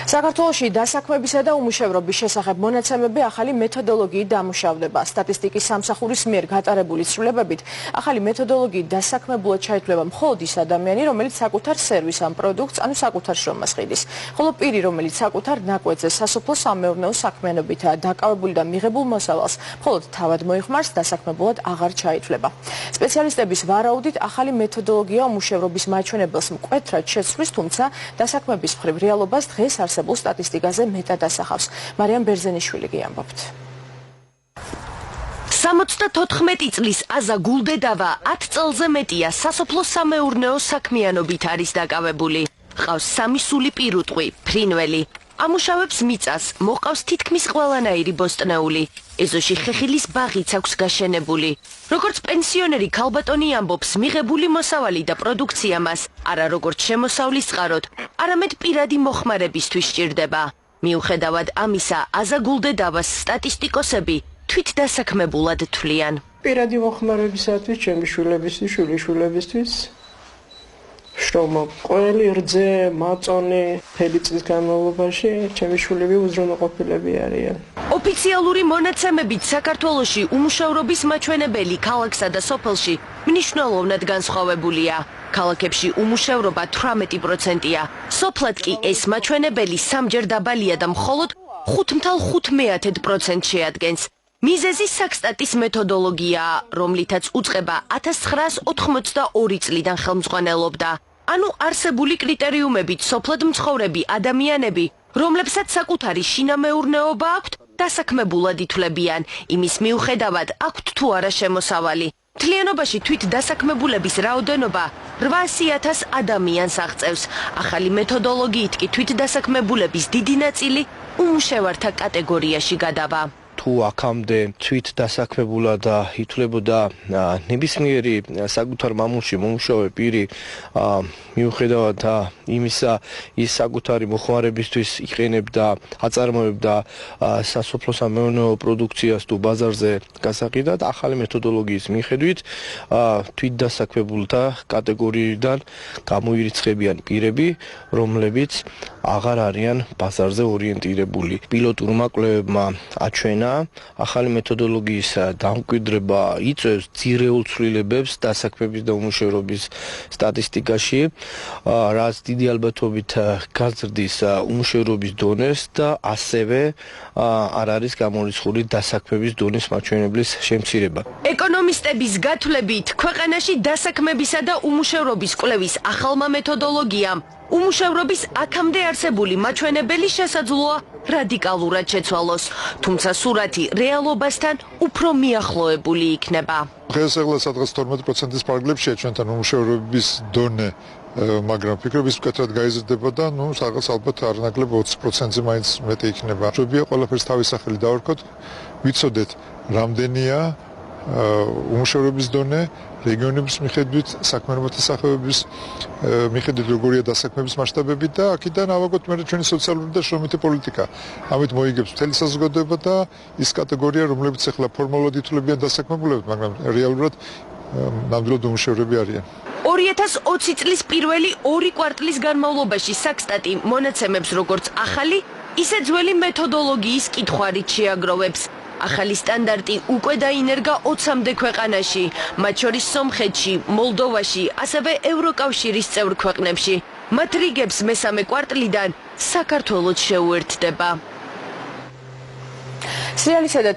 საქართველოში დასაქმებისა და უმუშევრობის შესახებ მონაცემები ახალი მეთოდოლოგიით დამუშავდება. სტატისტიკის სამსახურის მიერ გატარებული ცვლილებებით ახალი მეთოდოლოგიით დასაქმებულად ჩაითვლება მხოლოდ ის ადამიანი, რომელიც საკუთარ სერვისს ან პროდუქტს, ანუ საკუთარ შრომას ყიდის. ხოლო პირი, რომელიც საკუთარ ნაკვეთზე სასოფლო-სამეურნეო საქმიანობითაა დაკავებული და მიღებულ მოსავალს მხოლოდ თავად მოიხმარს, დასაქმებულად აღარ ჩაითვლება. სპეციალისტების ვარაუდით ახალი მეთოდოლოგია უმუშევრობის მაჩვენებელს მკვეთრად შეცვლის, თუმცა დასაქმების მხრივ რეალობას დღეს არსებულ სტატისტიკაზე მეტად ასახავს. მარიამ ბერძენიშვილი გიამბობთ. 74 წლის აზა გულდედავა 10 წელზე მეტია სასოფლო-სამეურნეო საქმიანობით არის დაკავებული. ყავს 3 სული პირუტყვი, ფრინველი. ამუშავებს მიწას, მოყავს თითქმის ყველანაირი ბოსტნეული. ეზოში ხეხილის ბაღიც აქვს გაშენებული. როგორც პენსიონერი ქალბატონი ამბობს, მიღებული მოსავალი და პროდუქცია მას არა როგორც შემოსავლის წყაროდ, არამედ პირადი მოხმარებისთვის სჭირდება. მიუხედავად ამისა, აზა გულდედავას სტატისტიკოსები თვით დასაქმებულად თვლიან. პირადი მოხმარებისათვის, ჩემი შვილებისთვის, შვილიშვილებისთვის შრომა ყველი რძე, მაწონი, მთელი წლის განმავლობაში ჩემი შვილები უზრუნველყოფილები არიან. ოფიციალური მონაცემებით საქართველოში უმუშევრობის მაჩვენებელი ქალაქსა და სოფელში მნიშვნელოვნად განსხვავებულია. ქალაქებში უმუშევრობა 18%-ია, სოფლად კი ეს მაჩვენებელი სამჯერ დაბალია და მხოლოდ 5,5% შეადგენს. მიზეზი საქსტატის მეთოდოლოგიაა, რომლითაც უწყება 1982 წლიდან ხელმძღვანელობდა. ანუ არსებული კრიტერიუმებით სოფლად მცხოვრები ადამიანები, რომლებსაც საკუთარი შინამეურნეობა აქვთ, დასაქმებულად ითვლებიან, იმის მიუხედავად აქვთ თუ არა შემოსავალი. მთლიანობაში თვით დასაქმებულების რაოდენობა 800,000 ადამიანს აღწევს. ახალი მეთოდოლოგიით კი თვით დასაქმებულების დიდი ნაწილი უმუშევართა კატეგორიაში გადავა. თუ აქამდე თვით დასაქმებულად ითვლებოდა ნებისმიერი საკუთარ მამულში მომუშავე პირი, მიუხედავად იმისა, ის საკუთარი მოხმარებისთვის იყენებდა, აწარმოებდა სასოფლო-სამეურნეო პროდუქციას თუ ბაზარზე გასაყიდად, ახალი მეთოდოლოგიის მიხედვით თვით დასაქმებულთა კატეგორიიდან გამოირიცხებიან პირები, რომლებიც აღარ არიან ბაზარზე ორიენტირებული. პილოტურმა კვლევებმა აჩვენა, ახალი მეთოდოლოგიის დამკვიდრება იწვევს ძირეულ ცვლილებებს დასაქმების და უმუშევრობის სტატისტიკაში, რაც დიდი ალბათობით გაზრდის უმუშევრობის დონეს და ასევე არ არის გამორიცხული დასაქმების დონის მაჩვენებლის შემცირება. ეკონომისტების გათვლებით, ქვეყანაში დასაქმებისა და უმუშევრობის კვლევის ახალმა მეთოდოლოგიამ უმუშევრობის აქამდე არსებული მაჩვენებელი შესაძლოა რადიკალურად შეცვალოს, თუმცა სურათი რეალობასთან უფრო მიახლოებული იქნება. დღეს ახლა სადღაც 12%-ის პარაგლებში ჩვენთან უმუშევრობის დონე, მაგრამ ფიქრობ ის მკვეთრად გაიზრდება და სადღაც ალბათ არანაკლებ 20%-ზე მაინც მეტი იქნება. ჩვენია ყველაფერს თავის სახელი დავარქოთ, ვიცოდეთ რამდენია უმუშევრობის დონე, რეგიონების მიხედვით, საქმიანობათა სახეობის მიხედვით როგორია დასაქმების მასშტაბები და აქედან ავაგოთ მე ჩვენი სოციალური და შრომითი პოლიტიკა. ამით მოიგებს მთელი საზოგადოება და ის კატეგორია, რომლებიც ახლა ფორმალურად ითვლებიან დასაქმებულებს, მაგრამ რეალურად ნამდვილად უმუშევრები არიან. 2020 წლის პირველი 2 კვარტლის განმავლობაში საქსტატი მონაცემებს როგორც ახალი, ისე ძველი მეთოდოლოგიის კითხვარით შეაგროვებს. ახალი სტანდარტი უკვე დაინერგა 20-მდე ქვეყანაში, მათ შორის სომხეთში, მოლდოვაში, ასევე ევროკავშირის წევრ ქვეყნებში. მათ რიგებს მესამე კვარტლიდან საქართველოც შეუერთდება. სრიალისა და